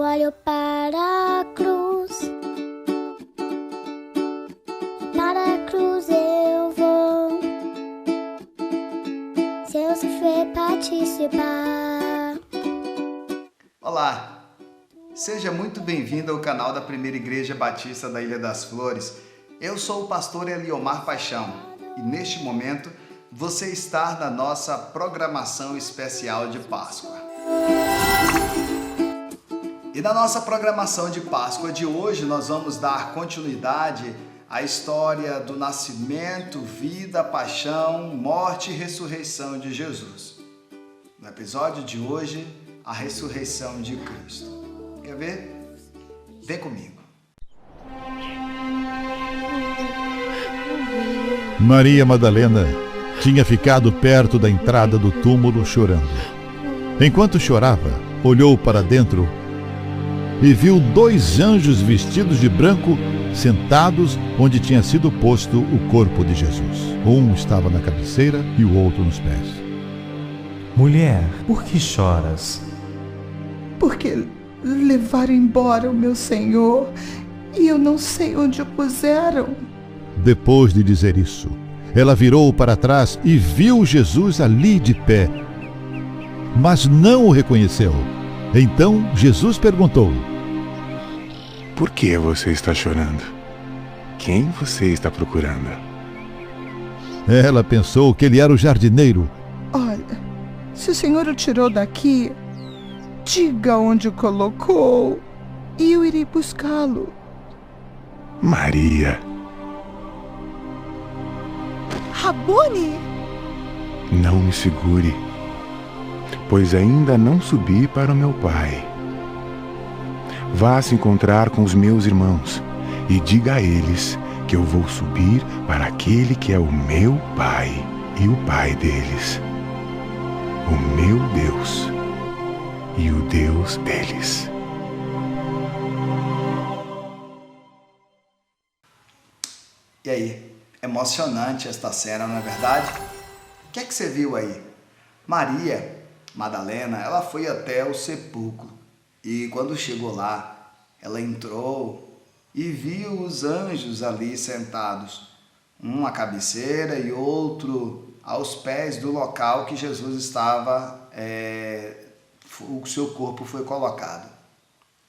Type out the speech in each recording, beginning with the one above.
olho para a cruz, para a cruz eu vou. Se eu sofrer participar. Olá, seja muito bem-vindo ao canal da Primeira Igreja Batista da Ilha das Flores. Eu sou o pastor Eliomar Paixão e neste momento você está na nossa programação especial de Páscoa. E na nossa programação de Páscoa de hoje nós vamos dar continuidade à história do nascimento, vida, paixão, morte e ressurreição de Jesus. No episódio de hoje, a ressurreição de Cristo. Quer ver? Vem comigo. Maria Madalena tinha ficado perto da entrada do túmulo chorando. Enquanto chorava, olhou para dentro e viu 2 anjos vestidos de branco sentados onde tinha sido posto o corpo de Jesus. Um estava na cabeceira e o outro nos pés. Mulher, por que choras? Porque levaram embora o meu Senhor e eu não sei onde o puseram. Depois de dizer isso, ela virou para trás e viu Jesus ali de pé, mas não o reconheceu. Então Jesus perguntou: Por que você está chorando? Quem você está procurando? Ela pensou que ele era o jardineiro. Olha, se o Senhor o tirou daqui, diga onde o colocou e eu irei buscá-lo. Maria. Rabone! Não me segure, pois ainda não subi para o meu Pai. Vá se encontrar com os meus irmãos e diga a eles que eu vou subir para aquele que é o meu Pai e o Pai deles, o meu Deus e o Deus deles. E aí? Emocionante esta cena, não é verdade? O que é que você viu aí? Maria Madalena, ela foi até o sepulcro e quando chegou lá, ela entrou e viu os anjos ali sentados, um à cabeceira e outro aos pés do local que Jesus estava, o seu corpo foi colocado.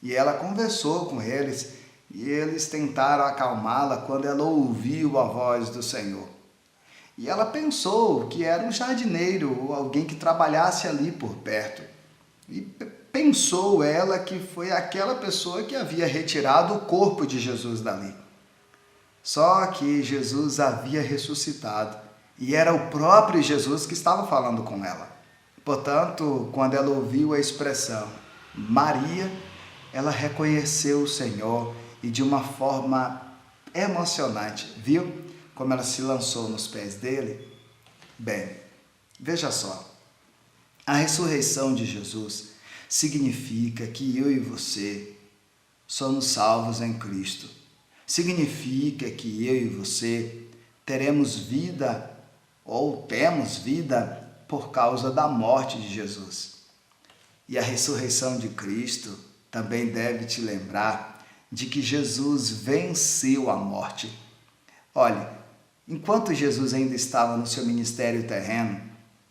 E ela conversou com eles e eles tentaram acalmá-la quando ela ouviu a voz do Senhor. E ela pensou que era um jardineiro ou alguém que trabalhasse ali por perto. E pensou ela que foi aquela pessoa que havia retirado o corpo de Jesus dali. Só que Jesus havia ressuscitado e era o próprio Jesus que estava falando com ela. Portanto, quando ela ouviu a expressão Maria, ela reconheceu o Senhor e de uma forma emocionante, viu como ela se lançou nos pés dele? Bem, veja só, a ressurreição de Jesus significa que eu e você somos salvos em Cristo. Significa que eu e você teremos vida ou temos vida por causa da morte de Jesus. E a ressurreição de Cristo também deve te lembrar de que Jesus venceu a morte. Olha, enquanto Jesus ainda estava no seu ministério terreno,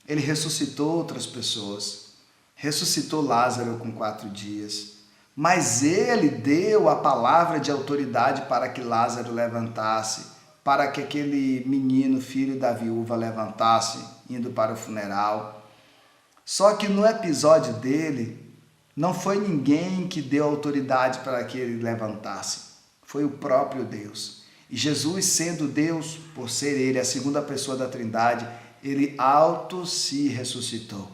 ele ressuscitou outras pessoas, ressuscitou Lázaro com 4 dias, mas ele deu a palavra de autoridade para que Lázaro levantasse, para que aquele menino, filho da viúva, levantasse, indo para o funeral. Só que no episódio dele, não foi ninguém que deu autoridade para que ele levantasse. Foi o próprio Deus. E Jesus, sendo Deus, por ser ele a segunda pessoa da Trindade, ele se ressuscitou.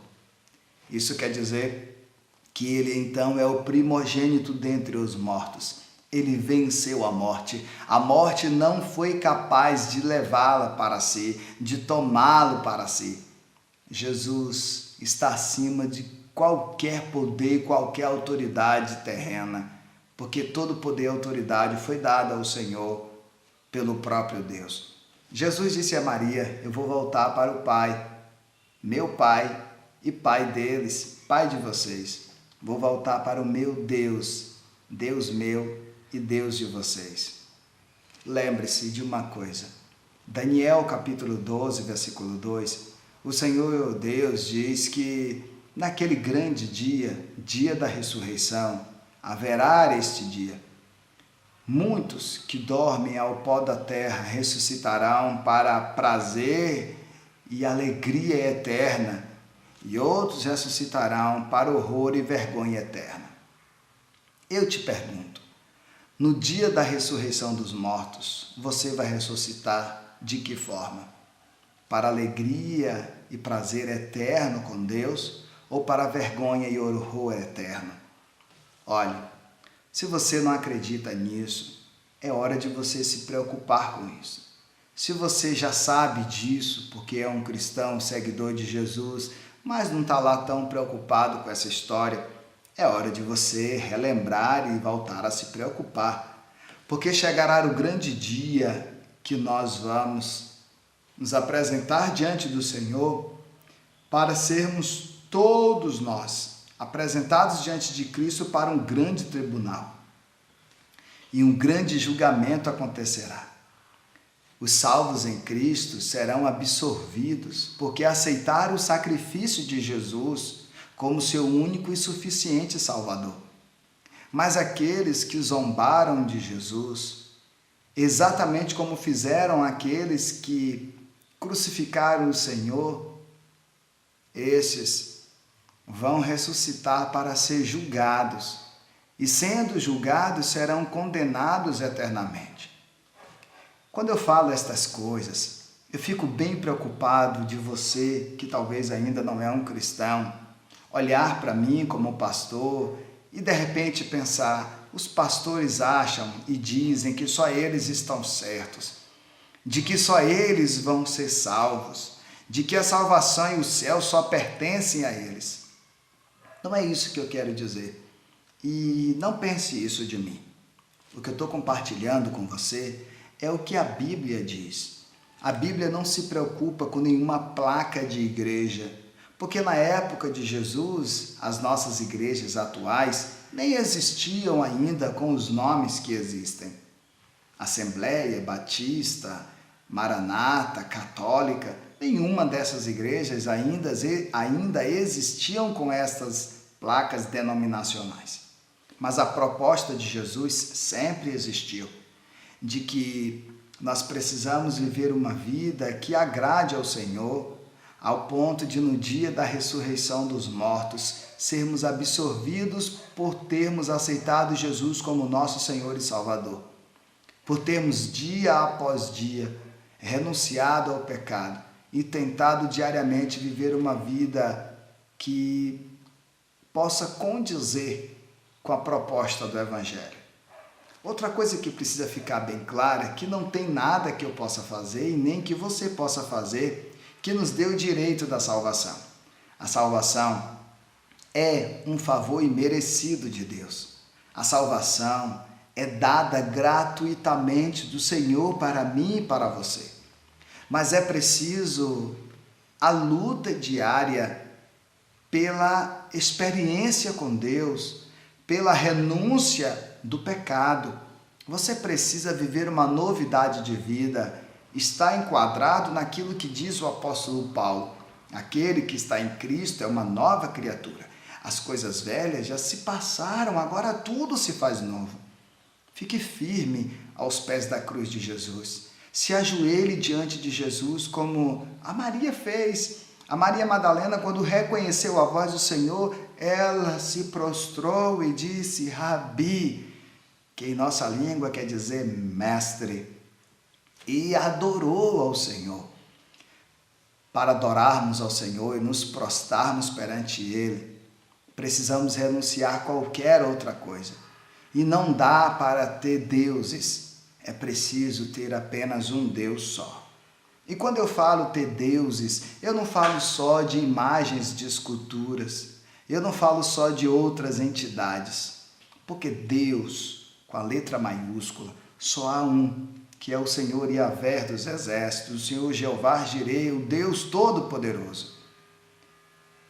Isso quer dizer que ele então é o primogênito dentre os mortos. Ele venceu a morte. A morte não foi capaz de levá-la para si, de tomá-lo para si. Jesus está acima de qualquer poder, qualquer autoridade terrena, porque todo poder e autoridade foi dado ao Senhor pelo próprio Deus. Jesus disse a Maria: eu vou voltar para o Pai, meu Pai e Pai deles, Pai de vocês. vou voltar para o meu Deus, Deus meu e Deus de vocês. Lembre-se de uma coisa. Daniel capítulo 12, versículo 2, o Senhor Deus diz que naquele grande dia, dia da ressurreição, haverá este dia. Muitos que dormem ao pó da terra ressuscitarão para prazer e alegria eterna, e outros ressuscitarão para horror e vergonha eterna. Eu te pergunto, no dia da ressurreição dos mortos, você vai ressuscitar de que forma? Para alegria e prazer eterno com Deus ou para vergonha e horror eterno? Olhe, se você não acredita nisso, é hora de você se preocupar com isso. Se você já sabe disso, porque é um cristão, seguidor de Jesus, mas não está lá tão preocupado com essa história, é hora de você relembrar e voltar a se preocupar, porque chegará o grande dia que nós vamos nos apresentar diante do Senhor para sermos todos nós apresentados diante de Cristo para um grande tribunal. E um grande julgamento acontecerá. Os salvos em Cristo serão absorvidos porque aceitaram o sacrifício de Jesus como seu único e suficiente Salvador. Mas aqueles que zombaram de Jesus, exatamente como fizeram aqueles que crucificaram o Senhor, esses vão ressuscitar para ser julgados, e sendo julgados serão condenados eternamente. Quando eu falo estas coisas, eu fico bem preocupado de você, que talvez ainda não é um cristão, olhar para mim como pastor e de repente pensar, os pastores acham e dizem que só eles estão certos, de que só eles vão ser salvos, de que a salvação e o céu só pertencem a eles. Não é isso que eu quero dizer. E não pense isso de mim. O que eu estou compartilhando com você é o que a Bíblia diz. A Bíblia não se preocupa com nenhuma placa de igreja, porque na época de Jesus, as nossas igrejas atuais nem existiam ainda com os nomes que existem. Assembleia, Batista, Maranata, Católica, nenhuma dessas igrejas ainda existiam com estas placas denominacionais. Mas a proposta de Jesus sempre existiu, de que nós precisamos viver uma vida que agrade ao Senhor, ao ponto de no dia da ressurreição dos mortos sermos absorvidos por termos aceitado Jesus como nosso Senhor e Salvador, por termos dia após dia renunciado ao pecado e tentado diariamente viver uma vida que possa condizer com a proposta do Evangelho. Outra coisa que precisa ficar bem clara é que não tem nada que eu possa fazer e nem que você possa fazer que nos dê o direito da salvação. A salvação é um favor imerecido de Deus. A salvação é dada gratuitamente do Senhor para mim e para você. Mas é preciso a luta diária pela experiência com Deus, pela renúncia do pecado. Você precisa viver uma novidade de vida, está enquadrado naquilo que diz o apóstolo Paulo. Aquele que está em Cristo é uma nova criatura. As coisas velhas já se passaram, agora tudo se faz novo. Fique firme aos pés da cruz de Jesus. Se ajoelhe diante de Jesus como a Maria fez. A Maria Madalena, quando reconheceu a voz do Senhor, ela se prostrou e disse, Rabi, que em nossa língua quer dizer mestre, e adorou ao Senhor. Para adorarmos ao Senhor e nos prostrarmos perante Ele, precisamos renunciar a qualquer outra coisa. E não dá para ter deuses, é preciso ter apenas um Deus só. E quando eu falo ter deuses, eu não falo só de imagens de esculturas, eu não falo só de outras entidades, porque Deus, com a letra maiúscula, só há um, que é o Senhor Yahvé dos exércitos, o Senhor Jeová Jireh, o Deus Todo-Poderoso.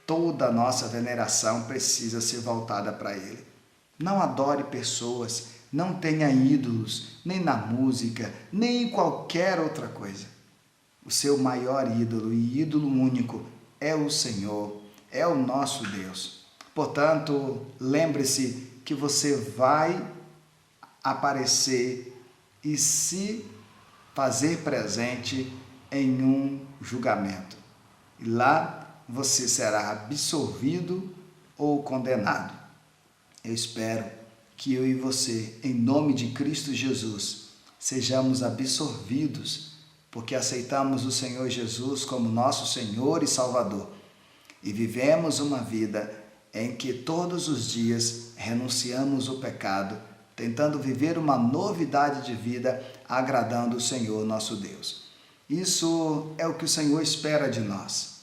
toda a nossa veneração precisa ser voltada para Ele. Não adore pessoas, não tenha ídolos, nem na música, nem em qualquer outra coisa. O seu maior ídolo e ídolo único é o Senhor, é o nosso Deus. Portanto, lembre-se que você vai aparecer e se fazer presente em um julgamento. E lá você será absolvido ou condenado. Eu espero que eu e você, em nome de Cristo Jesus, sejamos absolvidos, porque aceitamos o Senhor Jesus como nosso Senhor e Salvador e vivemos uma vida em que todos os dias renunciamos o pecado, tentando viver uma novidade de vida, agradando o Senhor nosso Deus. Isso é o que o Senhor espera de nós.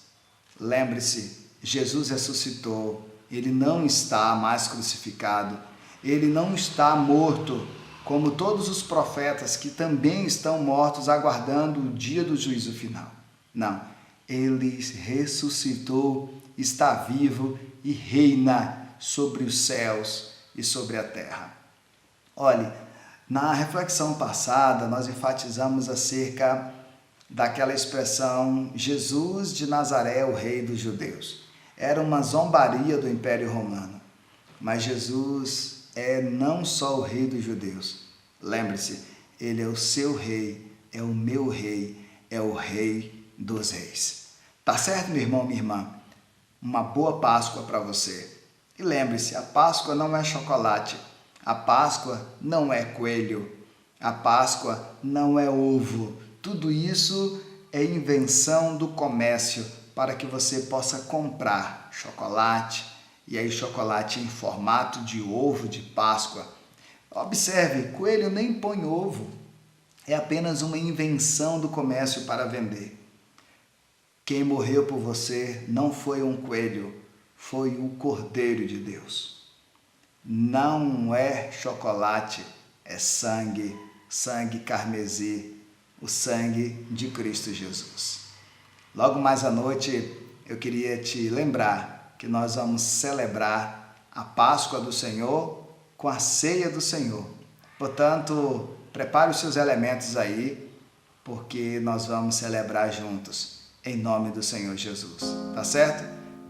Lembre-se, Jesus ressuscitou, Ele não está mais crucificado, Ele não está morto, como todos os profetas que também estão mortos aguardando o dia do juízo final. Não, Ele ressuscitou, está vivo e reina sobre os céus e sobre a terra. Olhe, na reflexão passada nós enfatizamos acerca daquela expressão Jesus de Nazaré, o rei dos judeus. Era uma zombaria do Império Romano, mas Jesus é não só o rei dos judeus. Lembre-se, Ele é o seu rei, é o meu rei, é o rei dos reis. Tá certo, meu irmão, minha irmã? Uma boa Páscoa para você. E lembre-se, a Páscoa não é chocolate, a Páscoa não é coelho, a Páscoa não é ovo. Tudo isso é invenção do comércio para que você possa comprar chocolate, e aí chocolate em formato de ovo de Páscoa. Observe, coelho nem põe ovo, é apenas uma invenção do comércio para vender. Quem morreu por você não foi um coelho, foi o Cordeiro de Deus. Não é chocolate, é sangue, sangue carmesim, o sangue de Cristo Jesus. Logo mais à noite, eu queria te lembrar que nós vamos celebrar a Páscoa do Senhor com a ceia do Senhor. Portanto, prepare os seus elementos aí, porque nós vamos celebrar juntos, em nome do Senhor Jesus. Tá certo?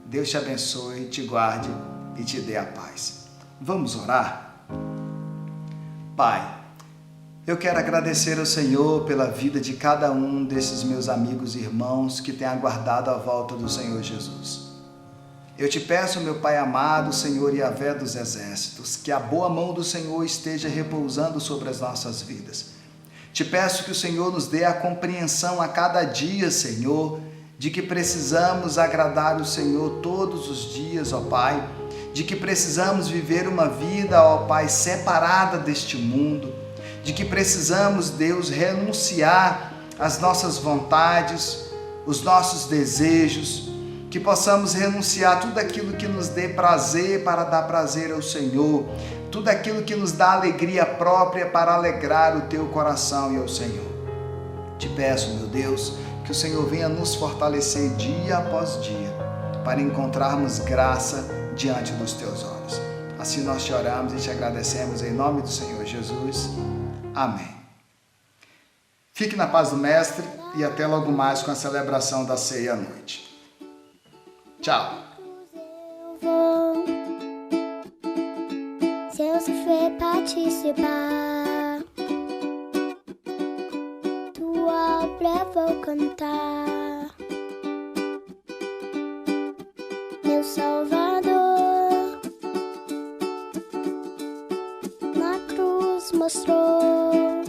Deus te abençoe, te guarde e te dê a paz. Vamos orar? Pai, eu quero agradecer ao Senhor pela vida de cada um desses meus amigos e irmãos que têm aguardado a volta do Senhor Jesus. Eu te peço, meu Pai amado, Senhor Yahvé dos exércitos, que a boa mão do Senhor esteja repousando sobre as nossas vidas. Te peço que o Senhor nos dê a compreensão a cada dia, Senhor, de que precisamos agradar o Senhor todos os dias, ó Pai, de que precisamos viver uma vida, ó Pai, separada deste mundo, de que precisamos, Deus, renunciar às nossas vontades, os nossos desejos, que possamos renunciar tudo aquilo que nos dê prazer para dar prazer ao Senhor, tudo aquilo que nos dá alegria própria para alegrar o teu coração e ao Senhor. Te peço, meu Deus, que o Senhor venha nos fortalecer dia após dia, para encontrarmos graça diante dos teus olhos. Assim nós te oramos e te agradecemos em nome do Senhor Jesus. Amém. Fique na paz do Mestre e até logo mais com a celebração da ceia à noite. Tchau. Eu vou, se eu sofrer participar, tua obra vou cantar. Meu Salvador na cruz mostrou